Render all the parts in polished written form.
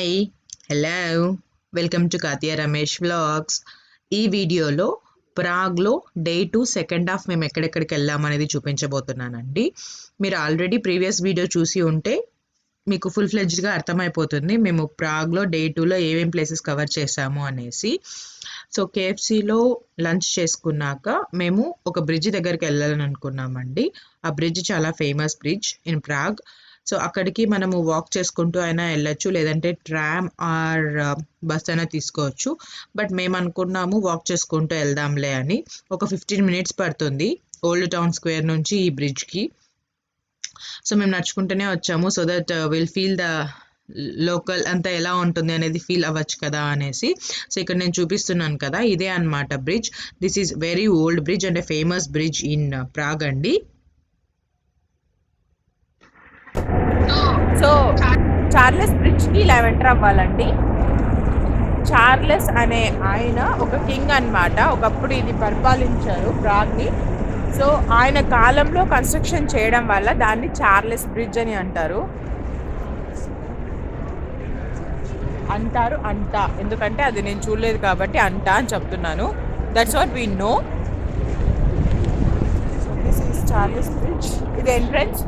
Hi hello welcome to Kathiya Ramesh vlogs. ఈ వీడియోలో ప్రాగ్లో day 2 second half మేము ఎక్కడెక్కడికి వెళ్ళామనేది చూపించబోతున్నానండి. మీరు ఆల్రెడీ ప్రీవియస్ వీడియో చూసి ఉంటే మీకు ఫుల్ ఫ్లెడ్జ్డ్గా అర్థమైపోతుంది మేము ప్రాగ్లో డే 2లో ఏమేం ప్లేసెస్ కవర్ చేసాము అనేసి. సో కేఎఫ్సిలో లంచ్ చేసుకున్నాక మేము ఒక బ్రిడ్జ్ దగ్గరికి వెళ్ళాలని అనుకున్నామండి. ఆ బ్రిడ్జ్ చాలా famous bridge in Prague. So అక్కడికి మనము వాక్ చేసుకుంటూ అయినా వెళ్ళొచ్చు, లేదంటే ట్రామ్ ఆర్ బస్ అయినా తీసుకోవచ్చు. బట్ మేము అనుకున్నాము వాక్ చేసుకుంటూ వెళ్దాంలే అని. ఒక 15 మినిట్స్ పడుతుంది ఓల్డ్ టౌన్ స్క్వేర్ నుంచి ఈ బ్రిడ్జ్కి. సో మేము నడుచుకుంటూనే వచ్చాము so that will feel the local అంతా ఎలా ఉంటుంది అనేది ఫీల్ అవ్వచ్చు కదా అనేసి. సో ఇక్కడ నేను చూపిస్తున్నాను కదా, ఇదే అన్నమాట bridge. This is very old bridge and famous bridge in Prague అండి. సో చార్లెస్ బ్రిడ్జ్కి ఇలా ఎంటర్ అవ్వాలండి. చార్లెస్ అనే ఆయన ఒక కింగ్ అన్నమాట. ఒకప్పుడు ఇది పరిపాలించారు ప్రాగ్ని. సో ఆయన కాలంలో కన్స్ట్రక్షన్ చేయడం వల్ల దాన్ని చార్లెస్ బ్రిడ్జ్ అని అంటారు. ఎందుకంటే అది నేను చూడలేదు కాబట్టి అంట అని చెప్తున్నాను. That's what we know. So this is Charles bridge. ఇది ఎంట్రన్స్.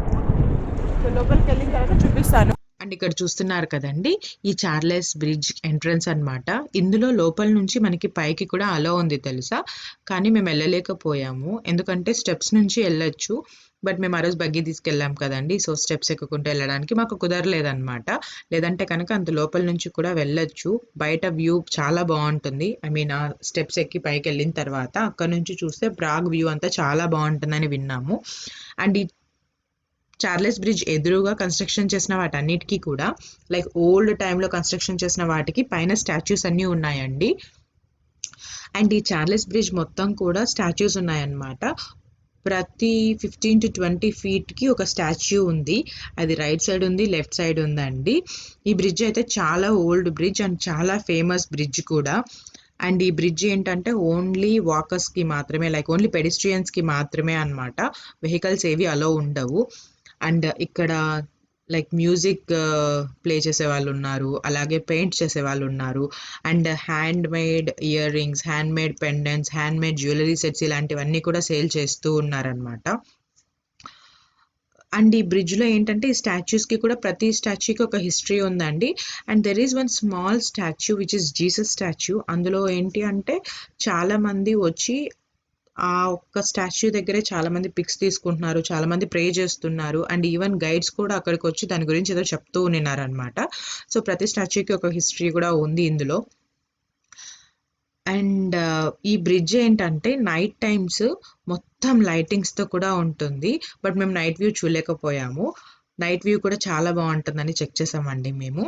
సో లోపలికి వెళ్ళిన తర్వాత చూపిస్తాను. అండ్ ఇక్కడ చూస్తున్నారు కదండి, ఈ చార్లెస్ బ్రిడ్జ్ ఎంట్రన్స్ అన్నమాట. ఇందులో లోపల నుంచి మనకి పైకి కూడా అలో ఉంది తెలుసా, కానీ మేము వెళ్ళలేకపోయాము ఎందుకంటే స్టెప్స్ నుంచి వెళ్ళొచ్చు. బట్ మేము ఆ రోజు బగ్గి తీసుకెళ్ళాం కదండి, సో స్టెప్స్ ఎక్కుకుంటూ వెళ్ళడానికి మాకు కుదరలేదన్నమాట. లేదంటే కనుక అంత లోపల నుంచి కూడా వెళ్ళొచ్చు. బయట వ్యూ చాలా బాగుంటుంది. ఐ మీన్ ఆ స్టెప్స్ ఎక్కి పైకి వెళ్ళిన తర్వాత అక్కడ నుంచి చూస్తే ప్రాగ్ వ్యూ అంతా చాలా బాగుంటుందని విన్నాము. అండ్ ఈ చార్లెస్ బ్రిడ్జ్ ఎదురుగా కన్స్ట్రక్షన్ చేసిన వాటన్నిటికీ కూడా లైక్ ఓల్డ్ టైంలో కన్స్ట్రక్షన్ చేసిన వాటికి పైన స్టాచ్యూస్ అన్నీ ఉన్నాయండి. అండ్ ఈ చార్లెస్ బ్రిడ్జ్ మొత్తం కూడా స్టాచ్యూస్ ఉన్నాయన్నమాట. ప్రతి 15 to 20 ఫీట్కి ఒక స్టాచ్యూ ఉంది. అది రైట్ సైడ్ ఉంది, లెఫ్ట్ సైడ్ ఉందండి. ఈ బ్రిడ్జ్ అయితే చాలా ఓల్డ్ బ్రిడ్జ్ అండ్ చాలా ఫేమస్ బ్రిడ్జ్ కూడా. అండ్ ఈ బ్రిడ్జ్ ఏంటంటే ఓన్లీ వాకర్స్కి మాత్రమే, లైక్ ఓన్లీ పెడిస్ట్రియన్స్కి మాత్రమే అన్నమాట. వెహికల్స్ ఏవి అలో ఉండవు. అండ్ ఇక్కడ లైక్ మ్యూజిక్ ప్లే చేసే వాళ్ళు ఉన్నారు, అలాగే పెయింట్ చేసే వాళ్ళు ఉన్నారు. And hand made ear rings, hand made pendants, hand made jewellery sets ఇలాంటివన్నీ కూడా సేల్ చేస్తూ ఉన్నారనమాట. అండ్ ఈ బ్రిడ్జ్లో ఏంటంటే ఈ స్టాచ్యూస్కి కూడా ప్రతి స్టాచ్యూకి ఒక హిస్టరీ ఉందండి. And there is one small statue which is Jesus statue. అందులో ఏంటి అంటే చాలామంది వచ్చి ఆ ఒక్క స్టాచ్యూ దగ్గరే చాలామంది పిక్స్ తీసుకుంటున్నారు, చాలామంది ప్రే చేస్తున్నారు. అండ్ ఈవెన్ గైడ్స్ కూడా అక్కడికి వచ్చి దాని గురించి ఏదో చెప్తూ ఉన్నారనమాట. సో ప్రతి స్టాచ్యూకి ఒక హిస్టరీ కూడా ఉంది ఇందులో. అండ్ ఈ బ్రిడ్జ్ ఏంటంటే నైట్ టైమ్స్ మొత్తం లైటింగ్స్తో కూడా ఉంటుంది. బట్ మేము నైట్ వ్యూ చూడలేకపోయాము. నైట్ వ్యూ కూడా చాలా బాగుంటుందని చెక్ చేసామండి మేము.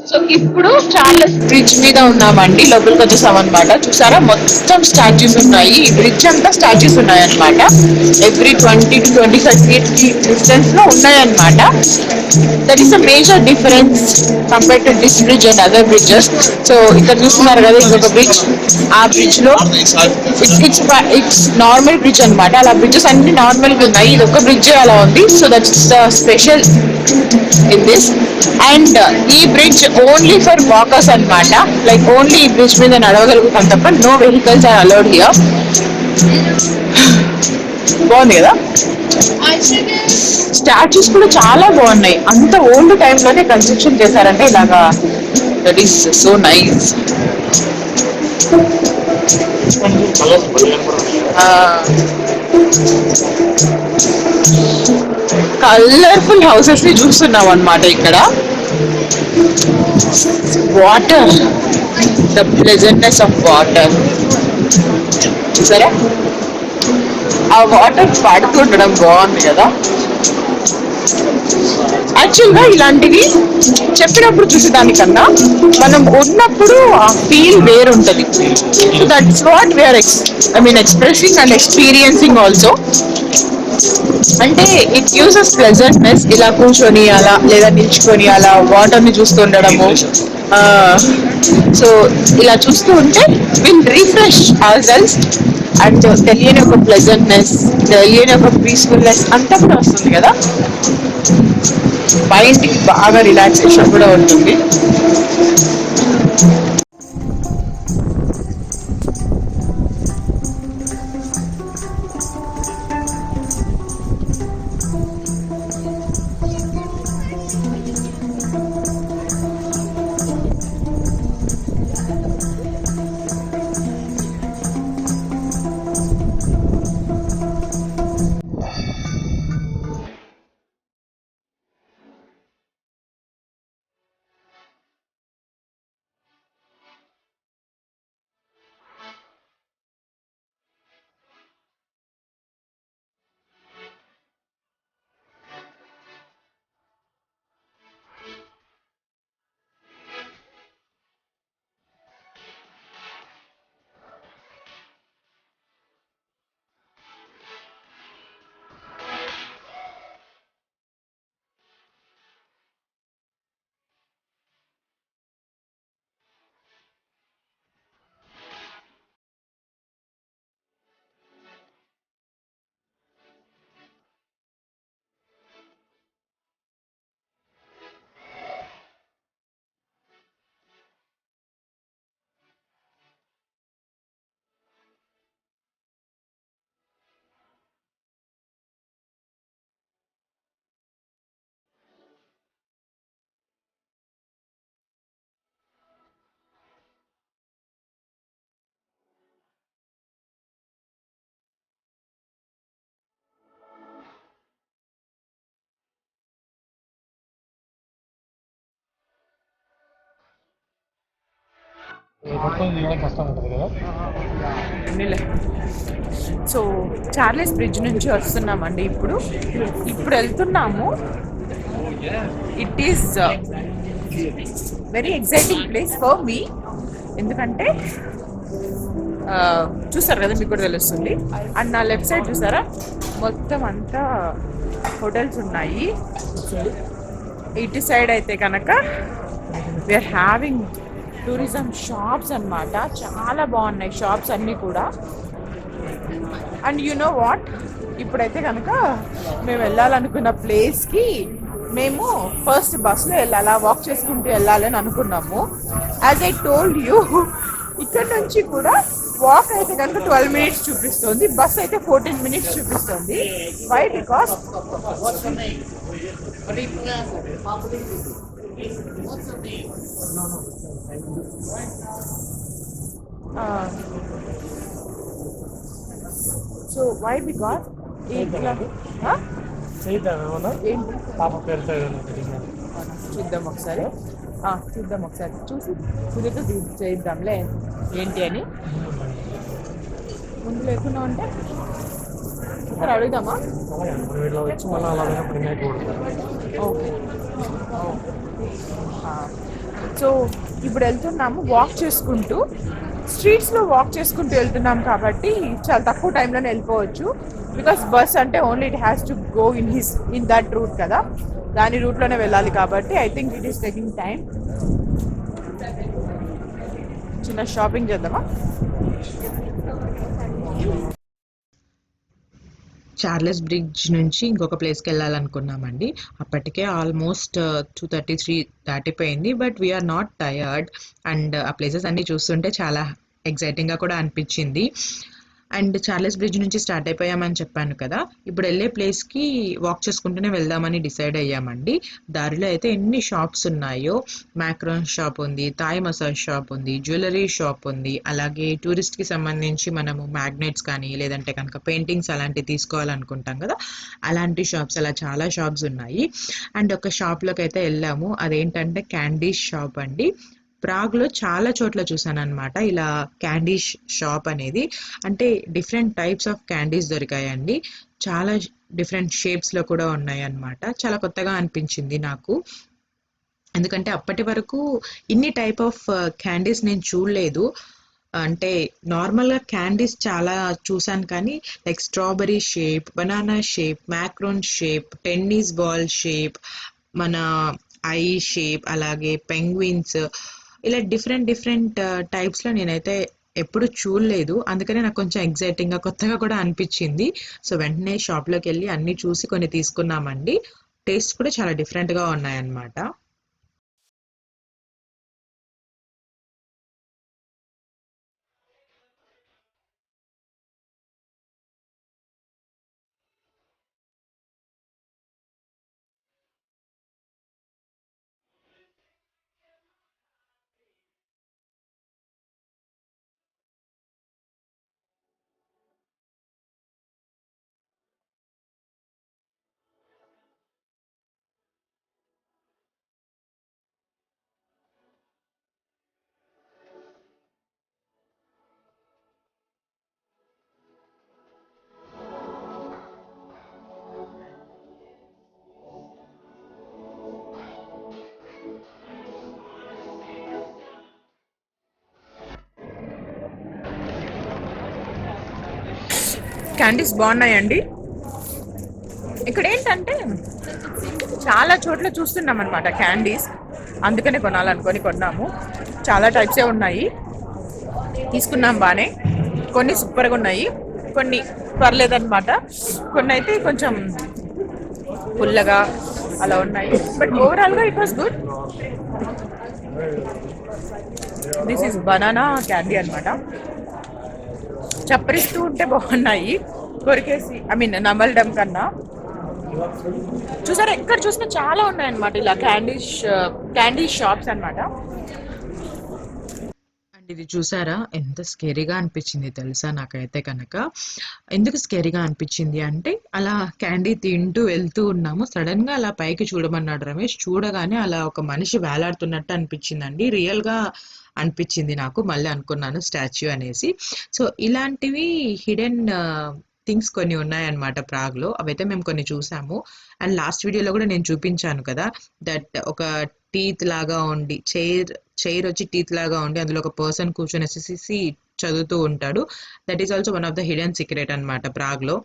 సో ఇప్పుడు చార్లెస్ బ్రిడ్జ్ మీద ఉన్నామండి, లోపలికి వచ్చేసాం అనమాట. చూసారా మొత్తం స్టాచ్యూస్ ఉన్నాయి, ఈ బ్రిడ్జ్ అంతా స్టాచ్యూస్ ఉన్నాయి అనమాట. ఎవ్రీ 20 to 25 feet డిస్టెన్స్ లో ఉన్నాయన్నమాట. That is a major difference compare to this bridge and other bridges. So ఇక్కడ చూస్తున్నారు కదా ఇంకొక బ్రిడ్జ్, ఆ బ్రిడ్జ్ లో ఇట్స్ నార్మల్ బ్రిడ్జ్ అనమాట. అలా బ్రిడ్జెస్ అన్ని నార్మల్ గా ఉన్నాయి, ఇది ఒక బ్రిడ్జ్ అలా ఉంది. So that's the special in this. And ఈ బ్రిడ్జ్ ఓన్లీ ఫర్ వాకర్స్ అన్నమాట. లైక్ ఓన్లీ ఈ బ్రిడ్జ్ మీద నడవగలుగుతాం తప్ప no vehicles are allowed here. బాగుంది కదా, స్టాచ్యూస్ కూడా చాలా బాగున్నాయి. అంత ఓల్డ్ టైమ్ లోనే కన్స్ట్రక్షన్ చేశారంటే ఇలాగా, that is so nice. Colourful houses ని చూస్తున్నాం అనమాట ఇక్కడ. Water, the pleasantness of water. చూసారా ఆ వాటర్ పడుతుండడం బాగుంది కదా. యాక్చువల్ గా ఇలాంటివి చెప్పినప్పుడు చూసేదానికన్నా మనం ఉన్నప్పుడు ఆ ఫీల్ వేరుంటది. So that's what we are expressing and experiencing also. అంటే ఇట్ గివ్స్ అస్ ప్లెజెంట్నెస్, ఇలా కూర్చొని అలా లేదా నిల్చుకొని అలా వాటర్ ని చూస్తుండడము. సో ఇలా చూస్తూ ఉంటే will refresh our cells and తెలియని ఒక ప్లెజెంట్నెస్, తెలియని ఒక పీస్ఫుల్నెస్ అంతా కూడా వస్తుంది కదా. మైండ్ కి బాగా రిలాక్సేషన్ కూడా ఉంటుంది. సో చార్లెస్ బ్రిడ్జ్ నుంచి వస్తున్నామండి. ఇప్పుడు వెళ్తున్నాము. It is very exciting place for me. ఎందుకంటే చూసారు కదా, మీకు కూడా తెలుస్తుంది. అండ్ నా లెఫ్ట్ సైడ్ చూసారా మొత్తం అంతా హోటల్స్ ఉన్నాయి. ఇటు సైడ్ అయితే కనుక వీఆర్ హ్యావింగ్ టూరిజం షాప్స్ అన్నమాట. చాలా బాగున్నాయి షాప్స్ అన్నీ కూడా. అండ్ యు నో వాట్, ఇప్పుడైతే కనుక మేము వెళ్ళాలనుకున్న ప్లేస్కి మేము ఫస్ట్ బస్సులో వెళ్ళాలా, వాక్ చేసుకుంటూ వెళ్ళాలని అనుకున్నాము. యాజ్ ఐ టోల్డ్ యూ, ఇక్కడ నుంచి కూడా వాక్ అయితే కనుక 12 minutes చూపిస్తుంది, బస్ అయితే 14 minutes చూపిస్తుంది. Why? Because so why? Because చూద్దాం ఒకసారి, చూసి కుదిరితే చేద్దాంలే ఏంటి అని. ముందు లేకుండా ఉంటే ఒకసారి అడుగుదామా? అలాగే మనం ఇలా వచ్చి మళ్ళీ అలాగే అప్పుడు నైట్ కొడతారు. ఓకే. సో ఇప్పుడు వెళ్తున్నాము వాక్ చేసుకుంటూ, స్ట్రీట్స్లో వాక్ చేసుకుంటూ వెళ్తున్నాం కాబట్టి చాలా తక్కువ టైంలోనే వెళ్ళిపోవచ్చు. బికాస్ బస్ అంటే only it has to go in that route కదా, దాని రూట్లోనే వెళ్ళాలి కాబట్టి I think it is taking time. చిన్న షాపింగ్ చేద్దామా? చార్లెస్ బ్రిడ్జ్ నుంచి ఇంకొక ప్లేస్కి వెళ్ళాలనుకున్నామండి. అప్పటికే ఆల్మోస్ట్ 2:33 దాటిపోయింది. But we're not tired. And ఆ ప్లేసెస్ అన్నీ చూస్తుంటే చాలా ఎగ్జైటింగ్గా కూడా అనిపించింది. అండ్ చార్లెస్ బ్రిడ్జ్ నుంచి స్టార్ట్ అయిపోయామని చెప్పాను కదా, ఇప్పుడు వెళ్ళే ప్లేస్కి వాక్ చేసుకుంటూనే వెళ్దామని డిసైడ్ అయ్యామండి. దారిలో అయితే ఎన్ని షాప్స్ ఉన్నాయో, మ్యాక్రోన్ షాప్ ఉంది, థాయ్ మసాజ్ షాప్ ఉంది, జ్యువెలరీ షాప్ ఉంది, అలాగే టూరిస్ట్కి సంబంధించి మనము మ్యాగ్నెట్స్ కానీ లేదంటే కనుక పెయింటింగ్స్ అలాంటివి తీసుకోవాలనుకుంటాం కదా, అలాంటి షాప్స్, అలా చాలా షాప్స్ ఉన్నాయి. అండ్ ఒక షాప్లోకి అయితే వెళ్ళాము, అదేంటంటే క్యాండీ షాప్ అండి. ప్రాగ్లో చాలా చోట్ల చూసాను అనమాట ఇలా క్యాండీ షాప్ అనేది. అంటే డిఫరెంట్ టైప్స్ ఆఫ్ క్యాండీస్ దొరికాయండి, చాలా డిఫరెంట్ షేప్స్లో కూడా ఉన్నాయి అన్నమాట. చాలా కొత్తగా అనిపించింది నాకు, ఎందుకంటే అప్పటి వరకు ఇన్ని టైప్ ఆఫ్ క్యాండీస్ నేను చూడలేదు. అంటే నార్మల్గా క్యాండీస్ చాలా చూసాను కానీ like strawberry shape, banana shape, Macron shape, tennis ball shape, మన ఐ షేప్, అలాగే పెంగ్విన్స్, ఇలా డిఫరెంట్ టైప్స్లో నేనైతే ఎప్పుడు చూడలేదు. అందుకనే నాకు కొంచెం ఎగ్జైటింగ్గా కొత్తగా కూడా అనిపించింది. సో వెంటనే షాప్లోకి వెళ్ళి అన్నీ చూసి కొన్ని తీసుకున్నామండి. టేస్ట్ కూడా చాలా డిఫరెంట్గా ఉన్నాయన్నమాట. క్యాండీస్ బాగున్నాయండి. ఇక్కడ ఏంటంటే చాలా చోట్ల చూస్తున్నాం అనమాట క్యాండీస్, అందుకనే కొనాలనుకొని కొన్నాము. చాలా టైప్సే ఉన్నాయి, తీసుకున్నాం బాగానే. కొన్ని సూపర్గా ఉన్నాయి, కొన్ని పర్లేదన్నమాట, కొన్ని అయితే కొంచెం పుల్లగా అలా ఉన్నాయి. బట్ ఓవరాల్గా it was good. This is banana candy అనమాట. చప్పరిస్తూ ఉంటే బాగున్నాయి, కొరికేసి నమలడం కన్నా. చూసారా, ఎక్కడ చూసినా చాలా ఉన్నాయన్నమాట ఇలా క్యాండీ షాప్స్ అనమాట. అండ్ ఇది చూసారా ఎంత స్కేరీగా అనిపించింది తెలుసా నాకైతే కనుక. ఎందుకు స్కేరీగా అనిపించింది అంటే, అలా క్యాండీ తింటూ వెళ్తూ ఉన్నాము, సడన్ గా అలా పైకి చూడమన్నాడు రమేష్. చూడగానే అలా ఒక మనిషి వేలాడుతున్నట్టు అనిపించిందండి, రియల్ గా అనిపించింది నాకు. మళ్ళీ అనుకున్నాను స్టాచ్యూ అనేసి. సో ఇలాంటివి హిడెన్ థింగ్స్ కొన్ని ఉన్నాయన్నమాట ప్రాగ్లో, అవైతే మేము కొన్ని చూసాము. అండ్ లాస్ట్ వీడియోలో కూడా నేను చూపించాను కదా, దట్ ఒక టీత్ లాగా ఉండి, చైర్ వచ్చి టీత్ లాగా ఉండి అందులో ఒక పర్సన్ కూర్చొని చదువుతూ ఉంటాడు. That is also one of the hidden secret అనమాట ప్రాగ్లో.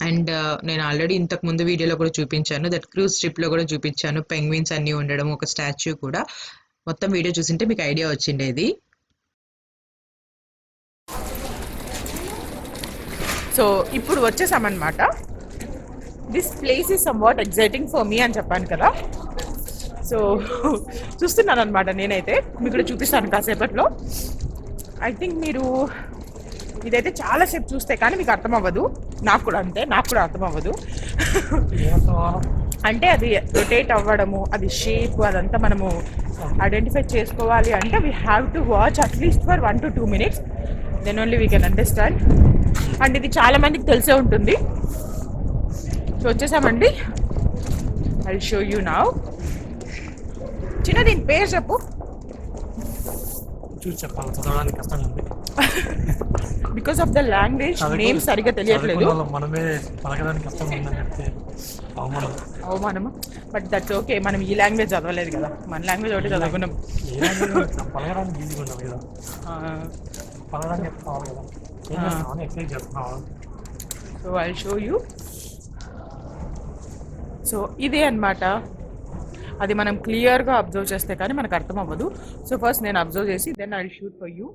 అండ్ నేను ఆల్రెడీ ఇంతకు ముందు వీడియోలో కూడా చూపించాను, దట్ క్రూజ్ ట్రిప్లో కూడా చూపించాను, పెంగ్విన్స్ అన్నీ ఉండడం, ఒక స్టాచ్యూ కూడా. మొత్తం వీడియో చూసింటే మీకు ఐడియా వచ్చిండేది. సో ఇప్పుడు వచ్చేసామన్నమాట. This place is somewhat exciting for me అని చెప్పాను కదా. సో చూస్తున్నాను అనమాట నేనైతే, మీకు కూడా చూపిస్తాను కాసేపట్లో. ఐ థింక్ మీరు ఇదైతే చాలాసేపు చూస్తే కానీ మీకు అర్థం అవ్వదు, నాకు కూడా అంతే, నాకు కూడా అర్థం అవ్వదు. అంటే అది రొటేట్ అవ్వడము, అది షేప్, అదంతా మనము ఐడెంటిఫై చేసుకోవాలి అంటే we have to watch at least for 1 to 2 minutes, then only we can understand. And ఇది చాలా మందికి తెలిసే ఉంటుంది. సో వచ్చేసామండి, ఐ షో యూ నౌ. చిన్న దీని పేరు చెప్పు. చూసి చెప్పాలి, చదవడానికి కష్టంగా ఉంది. Because of the language name సరిగ్గా తెలియట్లేదు. మనమే పలకడానికి కష్టంగా ఉందని చెప్తే అవమానము. బట్ దట్స్ ఓకే, మనం ఈ లాంగ్వేజ్ చదవలేదు కదా, మన లాంగ్వేజ్ ఒకటి చదువుకున్నాం. పలకడానికి ఈజీగా ఉన్నాం కదా, పలకడానికి చెప్తావాలి కదా, ఏం చేస్తామని ఎక్స్ప్లెయిన్ చేస్తున్నావు. So I show you. So ఇదే అన్నమాట. అది మనం క్లియర్గా అబ్జర్వ్ చేస్తే కానీ మనకు అర్థం అవ్వదు. సో ఫస్ట్ నేను అబ్జర్వ్ చేసి then I shoot for you.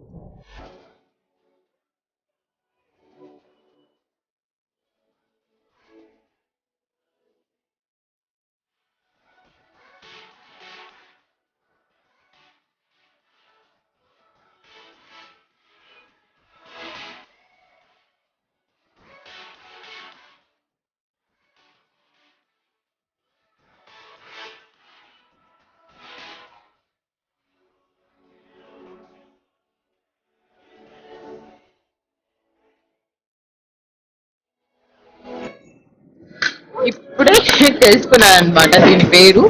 ఇప్పుడే తెలుసుకున్నాను అనమాట దీని పేరు.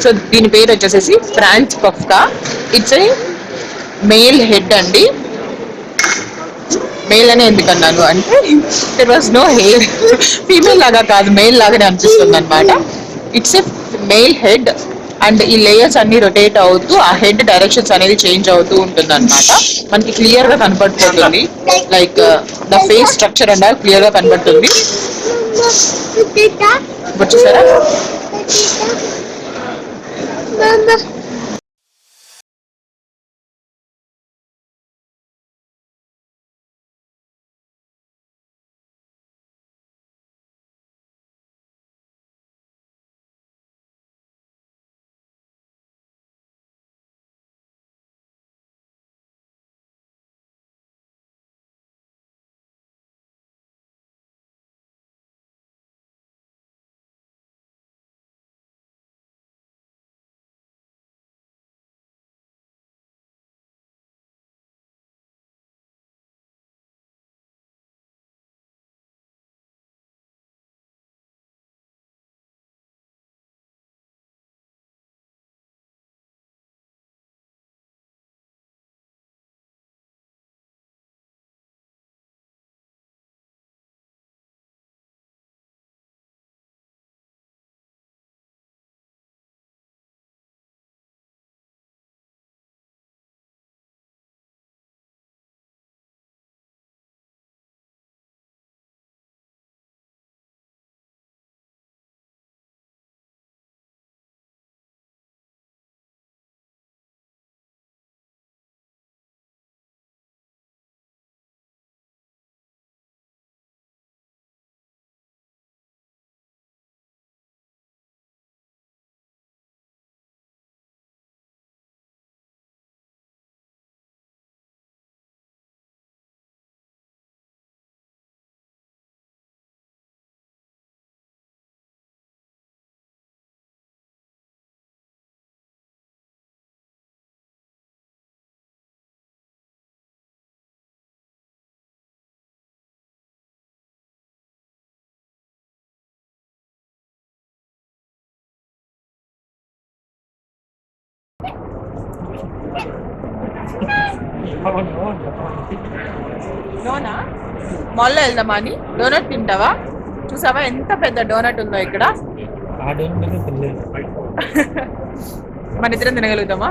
సో దీని పేరు వచ్చేసేసి Franz Kafka. It's a male head అండి. మేల్ అనే ఎందుకన్నాను అంటే there was no hair. Female లాగా కాదు, మేల్ లాగానే అనిపిస్తుంది అనమాట. It's a male head and ఈ లేయర్స్ అన్ని రొటేట్ అవుతూ ఆ హెడ్ డైరెక్షన్స్ అనేది చేంజ్ అవుతూ ఉంటుంది అనమాట. మనకి క్లియర్ గా కనపడుతుంది, like the face structure and clear గా కనపడుతుంది. వచ్చేసారా? నోనా మాల్లో వెళ్దామా అని. డోనట్ తింటావా? చూసావా ఎంత పెద్ద డోనట్ ఉందో ఇక్కడ. మన ఇద్దరం తినగలుగుతామా?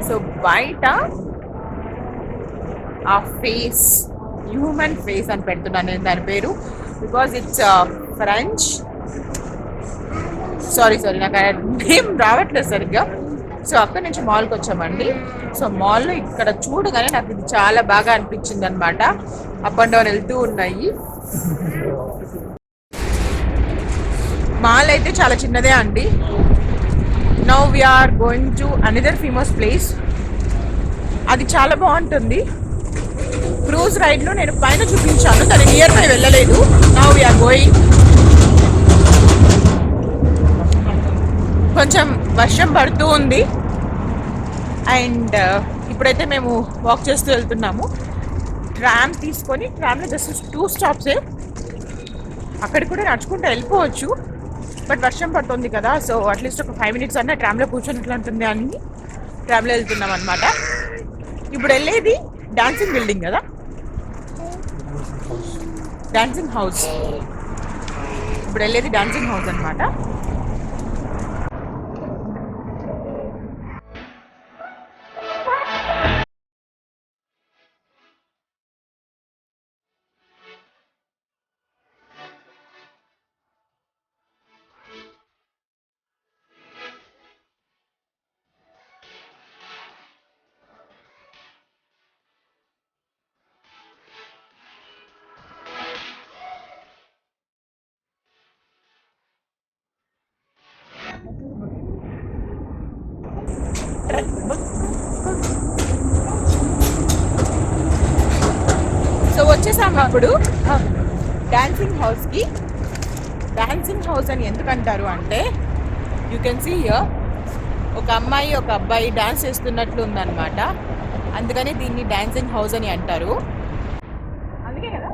సో బయట ఆ ఫేస్, హ్యూమన్ ఫేస్ అని పెడుతున్నాను నేను దాని పేరు, బికాజ్ ఇట్స్ ఫ్రెంచ్. సారీ నాకు నేమ్ రావట్లేదు సరిగ్గా. సో అక్కడి నుంచి మాల్కి వచ్చామండి. సో మాల్లో ఇక్కడ చూడగానే నాకు ఇది చాలా బాగా అనిపించింది అనమాట. అప్ అండ్ డౌన్ వెళ్తూ ఉన్నాయి. మాల్ అయితే చాలా చిన్నదే అండి. Now we are going to another famous place. అది చాలా బాగుంటుంది. క్రూజ్ రైడ్లో నేను పైన చూపించాను, దాని నియర్ బై వెళ్ళలేదు. Now we are going. కొంచెం వర్షం పడుతూ ఉంది అండ్ ఇప్పుడైతే మేము వాక్ చేస్తూ వెళ్తున్నాము. ట్రామ్ తీసుకొని, ట్రామ్లో జస్ట్ 2 స్టాప్సే, అక్కడికి కూడా నడుచుకుంటూ వెళ్ళిపోవచ్చు. బట్ వర్షం పడుతుంది కదా, సో అట్లీస్ట్ ఒక 5 minutes అన్న ట్రామ్లో కూర్చొని ఇట్లా ఉంటుంది అని ట్రామ్లో వెళ్తున్నాం అనమాట. ఇప్పుడు వెళ్ళేది డాన్సింగ్ బిల్డింగ్ కదా, డాన్సింగ్ హౌస్. ఇప్పుడు వెళ్ళేది డాన్సింగ్ హౌస్ అనమాట. సో వచ్చేసాము ఇప్పుడు డాన్సింగ్ హౌస్కి. డాన్సింగ్ హౌస్ అని ఎందుకంటారు అంటే, యూ కెన్ సీ హియర్ ఒక అమ్మాయి ఒక అబ్బాయి డాన్స్ చేస్తున్నట్లు ఉందన్నమాట. అందుకని దీన్ని డాన్సింగ్ హౌస్ అని అంటారు. అందుకే కదా.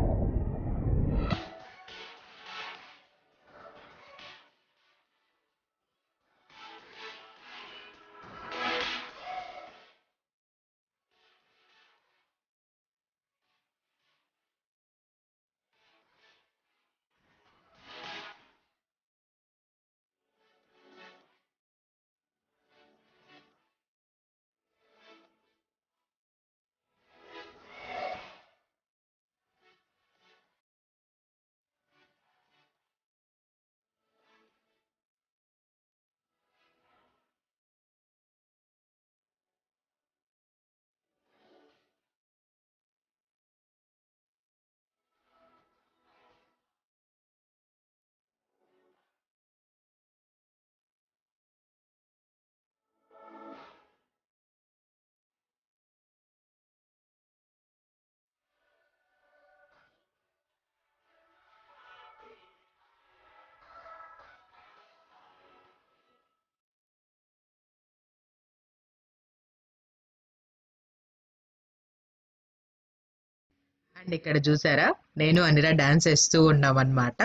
అండ్ ఇక్కడ చూసారా, నేను అనిరా డాన్స్ వేస్తూ ఉన్నాం అనమాట.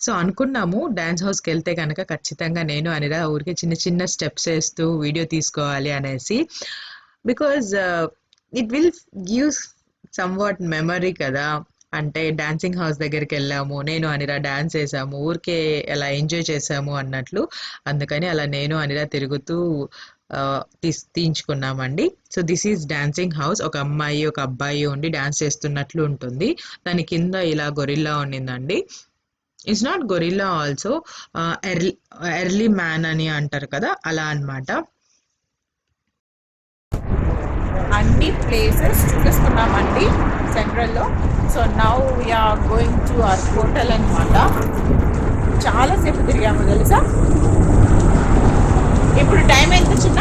సో అనుకున్నాము డాన్స్ హౌస్కి వెళ్తే కనుక ఖచ్చితంగా నేను అనిరా ఊరికి చిన్న చిన్న స్టెప్స్ వేస్తూ వీడియో తీసుకోవాలి అనేసి. Because it will gives some what memory కదా. అంటే డాన్సింగ్ హౌస్ దగ్గరికి వెళ్ళాము, నేను అనిరా డాన్స్ వేసాము, ఊరికే అలా ఎంజాయ్ చేసాము అన్నట్లు. అందుకని అలా నేను అనిరా తిరుగుతూ తీయించుకున్నామండి. So this is dancing house. ఒక అమ్మాయి ఒక అబ్బాయి ఉండి డాన్స్ చేస్తున్నట్లు ఉంటుంది. దాని కింద ఇలా గొరిల్లా ఉండిందండి. It's not gorilla also, early early man అని అంటారు కదా, అలా అన్నమాట. అన్ని ప్లేసెస్ చూపిస్తున్నామండి సెంట్రల్లో. So now we are going to our hotel అనమాట. చాలాసేపు తిరిగాము తెలుసా. ఇప్పుడు టైం ఎంత చిన్న?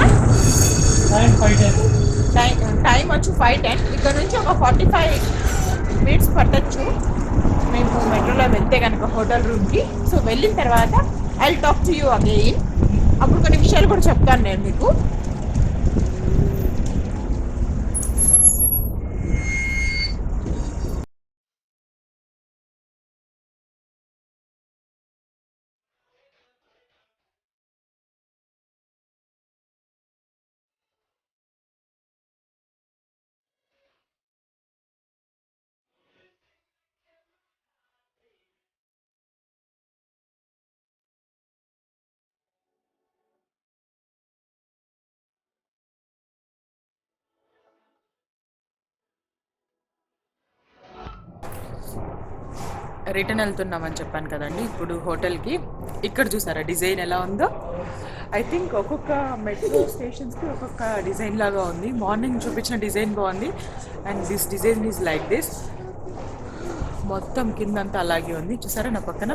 టైం వచ్చి 5:10. ఇక్కడ నుంచి ఒక 45 minutes పట్టచ్చు మేము మెట్రోలో వెళ్తే కనుక హోటల్ రూమ్కి. సో వెళ్ళిన తర్వాత I will talk to you again. అప్పుడు కొన్ని విషయాలు కూడా చెప్తాను నేను మీకు. రిటర్న్ వెళ్తున్నామని చెప్పాను కదండి ఇప్పుడు హోటల్కి. ఇక్కడ చూసారా డిజైన్ ఎలా ఉందో. ఐ థింక్ ఒక్కొక్క మెట్రో స్టేషన్స్కి ఒక్కొక్క డిజైన్ లాగా ఉంది. మార్నింగ్ చూపించిన డిజైన్ బాగుంది, and this design is like this. మొత్తం కిందంతా అలాగే ఉంది. చూసారా నా పక్కన.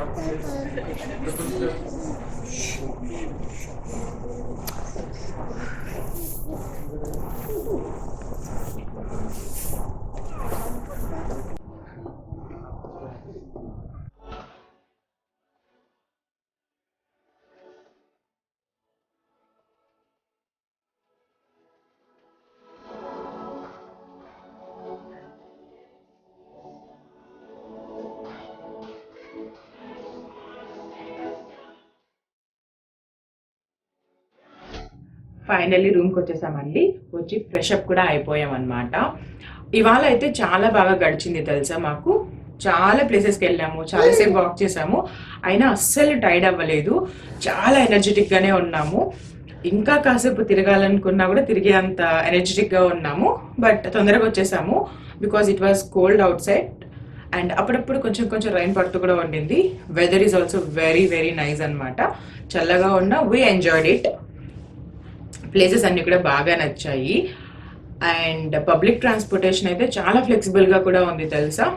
ఫైనల్లీ రూమ్కి వచ్చేసామండి. వచ్చి ఫ్రెష్ అప్ కూడా అయిపోయాం అనమాట. ఇవాళ అయితే చాలా బాగా గడిచింది తెలుసా. మాకు చాలా ప్లేసెస్కి వెళ్ళాము, చాలాసేపు వాక్ చేసాము, అయినా అస్సలు టైర్డ్ అవ్వలేదు. చాలా ఎనర్జెటిక్గానే ఉన్నాము. ఇంకా కాసేపు తిరగాలనుకున్నా కూడా తిరిగే అంత ఎనర్జెటిక్గా ఉన్నాము. బట్ తొందరగా వచ్చేసాము because it was cold outside and అప్పుడప్పుడు కొంచెం కొంచెం రైన్ పడుతూ కూడా ఉండింది. Weather is also very very nice అనమాట. చల్లగా ఉన్నా వీ ఎంజాయ్డ్ ఇట్. ప్లేసెస్ అన్నీ కూడా బాగా నచ్చాయి. అండ్ పబ్లిక్ ట్రాన్స్పోర్టేషన్ అయితే చాలా ఫ్లెక్సిబుల్గా కూడా ఉంది తెలుసా.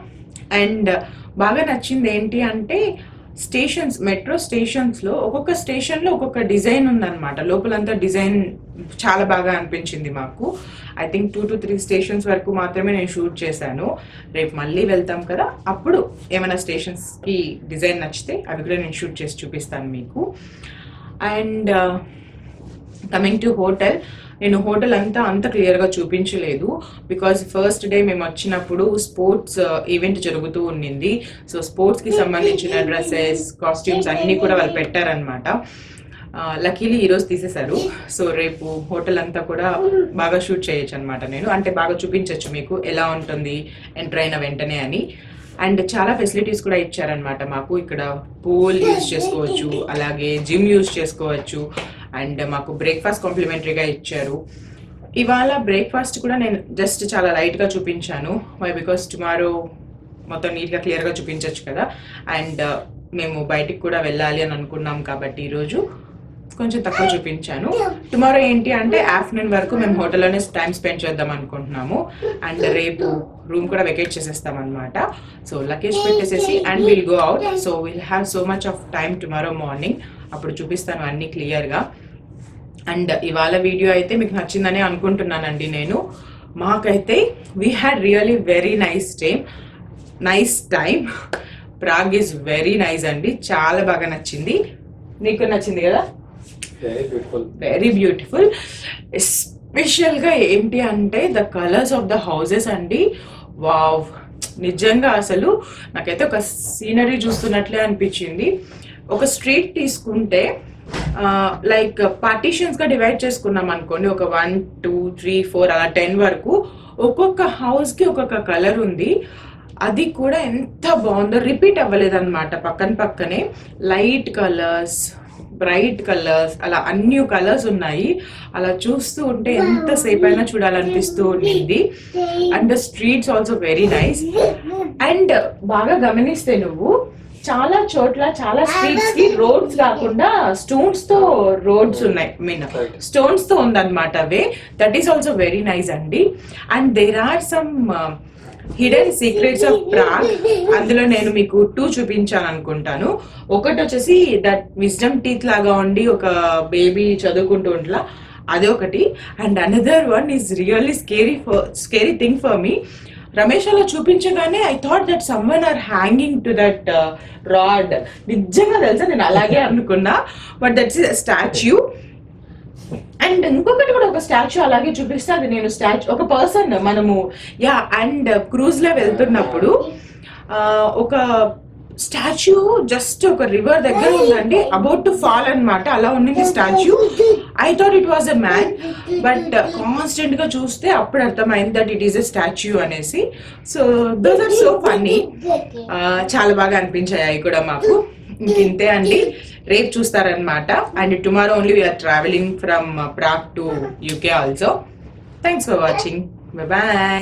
అండ్ బాగా నచ్చింది ఏంటి అంటే స్టేషన్స్, మెట్రో స్టేషన్స్లో ఒక్కొక్క స్టేషన్లో ఒక్కొక్క డిజైన్ ఉందన్నమాట. లోపలంతా డిజైన్ చాలా బాగా అనిపించింది మాకు. ఐ థింక్ 2 to 3 స్టేషన్స్ వరకు మాత్రమే నేను షూట్ చేశాను. రేపు మళ్ళీ వెళ్తాం కదా, అప్పుడు ఏమైనా స్టేషన్స్కి డిజైన్ నచ్చితే అవి కూడా నేను షూట్ చేసి చూపిస్తాను మీకు. అండ్ కమింగ్ టు హోటల్, నేను హోటల్ అంత క్లియర్గా చూపించలేదు బికాజ్ ఫస్ట్ డే మేము వచ్చినప్పుడు స్పోర్ట్స్ ఈవెంట్ జరుగుతూ ఉండింది. సో స్పోర్ట్స్కి సంబంధించిన డ్రెస్సెస్, కాస్ట్యూమ్స్ అన్నీ కూడా వాళ్ళు పెట్టారనమాట. లక్కీలీ ఈరోజు తీసేశారు. సో రేపు హోటల్ అంతా కూడా బాగా షూట్ చేయొచ్చు అనమాట. నేను అంటే బాగా చూపించవచ్చు మీకు ఎలా ఉంటుంది ఎంటర్ అయిన వెంటనే అని. అండ్ చాలా ఫెసిలిటీస్ కూడా ఇచ్చారనమాట మాకు. ఇక్కడ పూల్ యూజ్ చేసుకోవచ్చు, అలాగే జిమ్ యూజ్ చేసుకోవచ్చు. అండ్ మాకు బ్రేక్ఫాస్ట్ కాంప్లిమెంటరీగా ఇచ్చారు. ఇవాళ బ్రేక్ఫాస్ట్ కూడా నేను జస్ట్ చాలా లైట్గా చూపించాను. వై బికాస్ టుమారో మొత్తం నీట్గా క్లియర్గా చూపించవచ్చు కదా. అండ్ మేము బయటికి కూడా వెళ్ళాలి అని అనుకున్నాం కాబట్టి ఈరోజు కొంచెం తక్కువ చూపించాను. టుమారో ఏంటి అంటే ఆఫ్టర్నూన్ వరకు మేము హోటల్లోనే టైం స్పెండ్ చేద్దాం అనుకుంటున్నాము. అండ్ రేపు రూమ్ కూడా వెకేట్ చేసేస్తాం అనమాట. సో లగేజ్ పెట్టేసేసి and will go out. So will have so much of time tomorrow morning. అప్పుడు చూపిస్తాను అన్నీ క్లియర్గా. అండ్ ఇవాళ వీడియో అయితే మీకు నచ్చిందని అనుకుంటున్నానండి నేను. మాకైతే we had really very nice time. Prague is very nice అండి, చాలా బాగా నచ్చింది. నీకు నచ్చింది కదా? Very beautiful. ఎస్పెషల్గా ఏంటి అంటే the colours of the houses అండి. వావ్, నిజంగా అసలు నాకైతే ఒక సీనరీ చూస్తున్నట్లే అనిపించింది. ఒక స్ట్రీట్ తీసుకుంటే లైక్ పార్టీషన్స్గా డివైడ్ చేసుకున్నాం అనుకోండి. ఒక 1 2 3 4 అలా 10 వరకు ఒక్కొక్క హౌస్కి ఒక్కొక్క కలర్ ఉంది. అది కూడా ఎంత బాగుందో, రిపీట్ అవ్వలేదన్నమాట. పక్కనే లైట్ కలర్స్, బ్రైట్ కలర్స్, అలా అన్ని కలర్స్ ఉన్నాయి. అలా చూస్తూ ఉంటే ఎంతసేపు అయినా చూడాలనిపిస్తూ ఉండింది. And the streets also very nice. And బాగా గమనిస్తే నువ్వు చాలా చోట్ల చాలా స్ట్రీట్స్ కి రోడ్స్ కాకుండా స్టోన్స్ తో రోడ్స్ ఉన్నాయి. స్టోన్స్ తో ఉందన్నమాట way. That is also very nice అండి. And there are some hidden secrets of Prague. అందులో నేను మీకు 2 చూపించాను అనుకుంటాను. ఒకటి వచ్చేసి దట్ విజ్డమ్ టీత్ లాగా ఉండి ఒక బేబీ చదువుకుంటూ ఉంట్లా, అదొకటి. And another one is really scary thing for me. Ramesh అలా చూపించగానే I thought that someone are hanging to that rod. నిజంగా తెలుసా, నేను అలాగే అనుకున్నా. But that's statue. అండ్ ఇంకొకటి కూడా ఒక స్టాచ్యూ అలాగే చూపిస్తే అది నేను ఒక పర్సన్ మనము అండ్ క్రూజ్ లో వెళ్తున్నప్పుడు ఒక స్టాచ్యూ జస్ట్ ఒక రివర్ దగ్గర ఉందండి, అబౌట్ టు ఫాల్ అన్నమాట. అలా ఉన్నది statue. I thought it was a man, but constant గా చూస్తే అప్పుడు అర్థమైంది that it is a statue అనేసి. So those are so funny. చాలా బాగా అనిపించాయి అవి కూడా మాకు. ఇంతే అండి, రేపు చూస్తారనమాట. And tomorrow only we are travelling from Prague to UK also. Thanks for watching. Bye.